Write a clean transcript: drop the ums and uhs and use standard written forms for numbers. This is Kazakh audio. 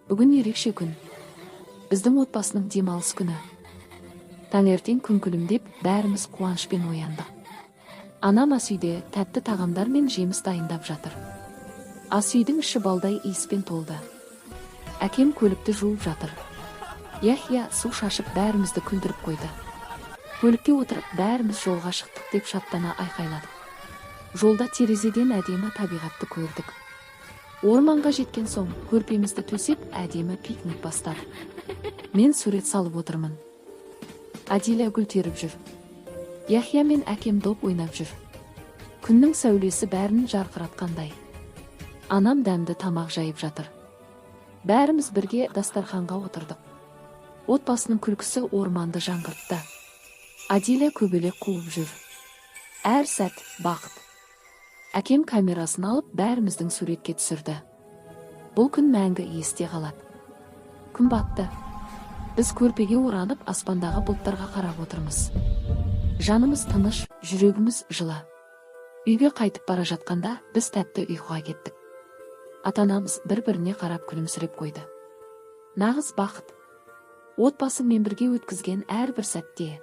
Бүгін ерекше күн. Біздің отбасының демалыс күні. Таңертең күн күлімдеп, бәріміз қуанышпен ояндық. Анам асүйде тәтті тағамдар мен жеміс дайындап жатыр. Асүйдің іші балдай иіспен толды. Әкем көлікті жуып жатыр. Яхия су шашып бәрімізді күлдіріп қойды. Көлікке отырып бәріміз жолға шықтық деп шаттана айқайладық. Жолда терезеден әдемі табиғатты көрдік. Орманға жеткен соң көрпемізді төсеп әдемі пикник бастадық. Мен сурет салып отырмын. Адиля гүл теріп жүр. Яхия мен әкем доп ойнап жүр. Күннің сәулесі бәрін жарқыратқандай. Анам дәмді тамақ жайып жатыр. Бәріміз бірге дастарханға отырдық. Отбасының күлкісі орманды жаңғыртты. Адиля көбелек қуып жүр. Әр сәт бақыт. Әкем камерасын алып бәріміздің суретке түсірді. Бұл күн мәңгі есте қалады. Күн батты. Біз көрпеге оранып аспандағы бұлттарға қарап отырмыз. Жанымыз тыныш, жүрегіміз жылы. Үйге қайтып бара жатқанда біз тәтті ұйқыға кеттік. Ата-анамыз бір-біріне қарап күлімсіреп қойды. Нағыз бақыт. Отбасымен бірге өткізген әрбір сәтте